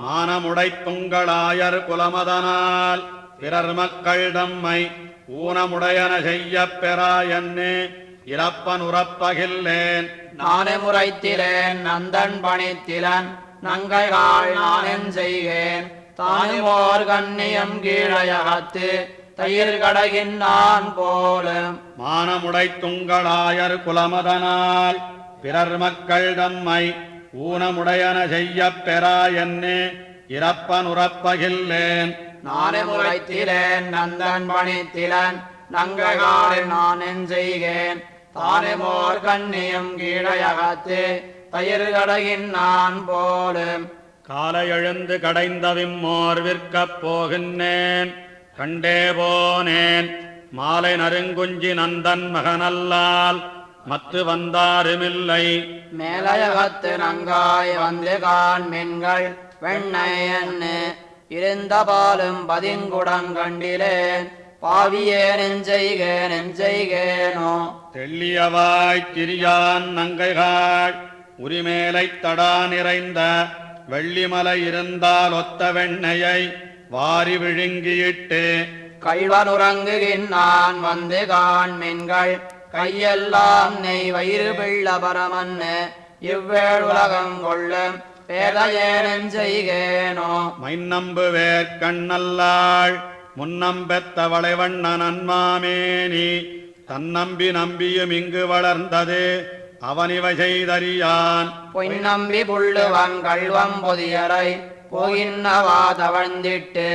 மானமுடைத்துங்களாயர் குலமதனால் பிறர் மக்கள் தம்மை ஊனமுடையன செய்யப் பெறாயன்னு இறப்பன் உறப்பகில்லேன். நானே முறைத்திலேன் நந்தன் பணித்திலன் நங்கைகாள் நானென் செய்கேன். தானுமோர் கண்ணியம் கீழையகத்து தயிர் கடகின் நான் போலும். மானமுடைத்துங்களாயர் குலமதனால் பிறர் மக்கள் தம்மை ஊனமுடையன செய்யப் பெறாயன்னு இறப்பன் உறப்பகில்லேன். நானே முறைத்திலேன் நந்தன் பணித்திலன் நங்கைகாள் நானென் செய்கேன். தானுமோர் கண்ணியம் கீழையகத்து தயிர் கடகின் நான் போலும். காலை எழுந்து கடைந்தவிம்மோர் விற்கப் போகின்றேன் கண்டே போனேன். மாலை நறுங்குஞ்சி நந்தன் மகனல்லால் மத்து வந்தாருமில்லை. மேலையகத்து நங்காய் வந்து கான் மீன்கள் வெண்ணையன்னு இருந்த பாலும் பதிங்குடங்கண்டிலேன். பாவியேன் செய்கேனோ. தெள்ளியவாய்ச் சிறியான் நங்கைகாள் உரிமேலைத் தடா நிறைந்த வெள்ளிமலை இருந்தால் ஒத்த வெண்ணையை வாரி விழுங்கியிட்டு கள்வனுறங்குகின்றான் வந்து கான் மீன்கள் கையெல்லாம் நெய் வயிறு பிள்ள பரமன்னு இவ்வேழ் உலகம் கொள்ளும் பேதையேன் செய்கேனோ. மைநம்பு வேற்கண்ணல்லாள் முன்னம்பெத்த வளைவண்ண நன்மாமேனி தன்னம்பி நம்பியும் இங்கு வளர்ந்தது அவனிவை செய்தறியான். பொய்நம்பி புள்ளுவன் கள்வம் பொதியரை போகின்னவா தவழ்ந்திட்டு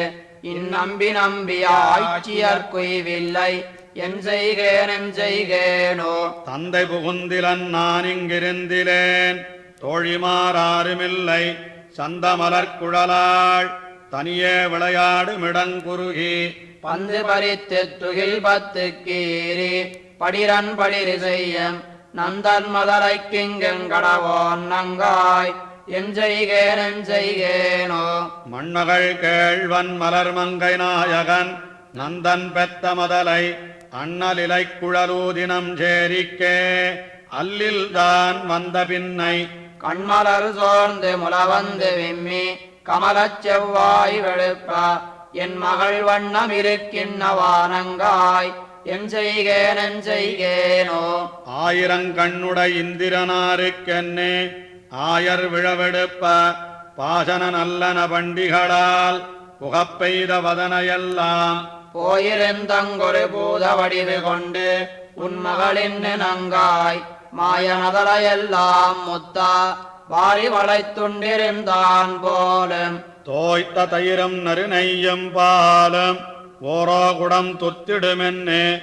இந்நம்பி நம்பியாய்ச்சியர் குய்வில்லை என் செய்கேனோ. தந்தை புகுந்திலன் நான் இங்கிருந்திலேன் தோழிமாறாருமில்லை சந்தமலர் குழலாள் தனியே விளையாடுமிடங்குருகி பந்து பறித்து துகில் பத்து கீறி படிரன் படிரி செய்யும் நந்தன் மதலைக்கிங்கடவோன் நங்காய் என் செய்கேனோ. மண்மகள் கேழ்வன் மலர் மங்கை நாயகன் நந்தன் பெத்த மதலை அண்ணலிலை குழலூதினம் சேரிக்கே அல்லில்தான் வந்த பின்னை கண்மலர் சோர்ந்து முலவந்து விம்மி கமலச் செவ்வாய் வெளுப்ப என் மகள் வண்ணம் இருக்கின்னவானங்காய் என் செய்கேனோ. ஆயிரங்கண்ணுடை இந்திரனாருக்கென்னே ஆயர் விழவெடுப்ப பாசன நல்லன பண்டிகளால் புகப்பெய்த வதனையெல்லாம் போயிருந்தங்கொரு பூத வடிவு கொண்டு உன் மகளின் நங்காய் மாயனதலையெல்லாம் முத்தா வாரி வளைத்துண்டிருந்தான் போலும். தோய்த்த தயிரும் நறுநெய்யும் பாலும் ஓரோ குடம் துத்திடுமென்னு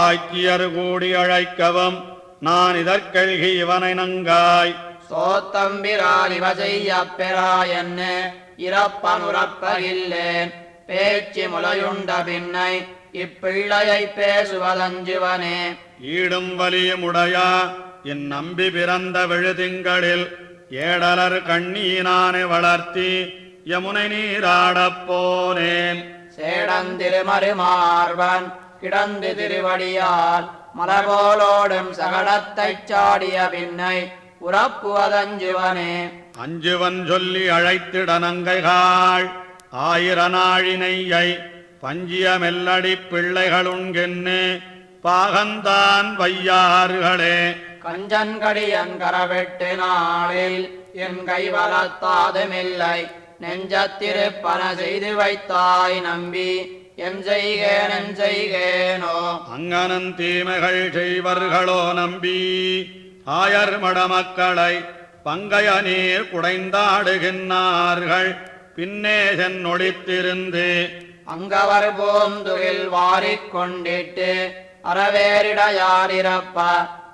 ஆக்கியர் கூடி அழைக்கவும் நான் இதற்கெழ்கி இவனை நங்காய் சோத்தம்பிரால் இவ செய்ய பெறாயன்னு இறப்பனுறப்பகில்லேன். பேச்சு முலையுண்ட பின்னை இப்பிள்ளையை பேசுவதஞ்சுவனே. ஈடும் வலியுமுடையா என் நம்பி பிறந்த விழுதிங்களில் ஏடலர் கண்ணீனானை வளர்த்தி யமுனை நீராடப் போனேன். சேடந்திருமருமார்வன் கிடந்து திருவடியால் மலர்போலோடும் சகடத்தைச் சாடிய பின்னை உறப்புவதஞ்சுவனே. அஞ்சுவன் சொல்லி அழைத்திட நங்கைகாள் ஆயிரநாழினையை பஞ்சிய மெல்லடி பிள்ளைகளுங்கென்னு பாகந்தான் வையாறுகளே. கஞ்சன் கடியன் கரவெட்டு நாளில் என் கைவலத்தாதுமில்லை நெஞ்சத்திருப்பன செய்து வைத்தாய் நம்பி என் செய்கேனோ. அங்கனன் தீமைகள் செய்வர்களோ நம்பி ஆயர் மடமக்களை பங்கைய நீர் குடைந்தாடுகின்றார்கள் பின்னே சென்னொழித்திருந்து அங்கவர் போந்துகில் வாரிக்கொண்டிட்டு அறவேரிடையாரிறப்ப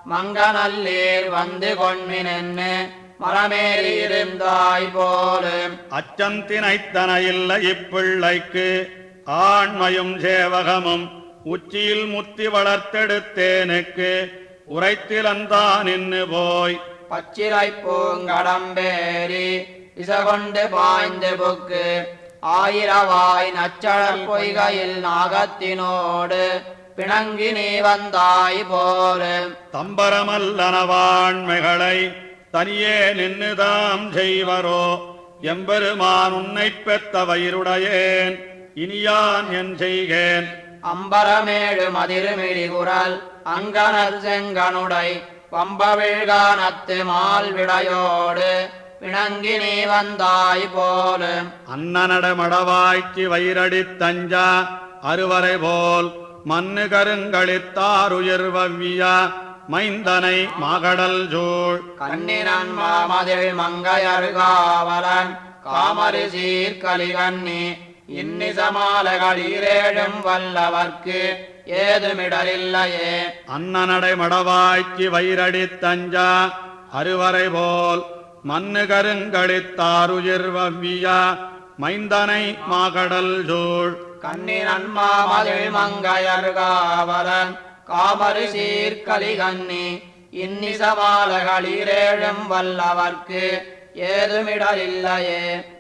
மங்கநல்லீர் வந்து கொண்மினென்னு மரமேறி இருந்தாய் போலும். அச்சந்தினைத்தன இல்லை இப்பிள்ளைக்கு ஆண்மையும் சேவகமும் உச்சியில் முத்தி வளர்த்தெடுத்தேனுக்கு உரைத்திலந்தான் நின்று போய் பச்சிலை பூங்கடம்பேரி இசகொண்டு பாய்ந்து புக்கு ஆயிரவாய் நச்சழற் பொய்கையில் நாகத்தினோடு பிணங்கி நீ வந்தாய் போலும். தம்பரமல்லனவாண்மைகளை தனியே நின்னுதாம் செய்வரோ எம்பெருமான் உன்னைப் பெத்த வயிறுடையேன் இனியான் என் செய்கேன். அம்பரமேழு மதிருமிழி குரல் அங்கனர் செங்கனுடை பம்பவிழ்கானத்து மால் விடையோடு பிணங்கி நீ வந்தாய் போல. அன்னநட மடவாய்க்கு வயிறடித் தஞ்சா அறுவரை போல் மண்ணு கருங்களித்தாருயிர் வவ்விய மைந்தனை மாகடல் சூழ். கண்ணினன் மாமதில் மங்கையருகாவலன் காமரி சீர்கலிகண்ணி இன்னிசமாலகளீரேழும் வல்லவர்க்கு ஏதுமிடரில்லையே. அன்னநடை மடவாய்க்கு வயிறடித் தஞ்சா அறுவரை போல் மண்ணு கருங்களித்தாருயிர் வவ்விய மைந்தனை மாகடல் சூழ். கண்ணினன் மாமதில் மங்கையருகாவலன் காமரி சீர்கலிகண்ணி இன்னிசமாலகளீரேழும் வல்லவர்க்கு ஏதுமிடரில்லையே.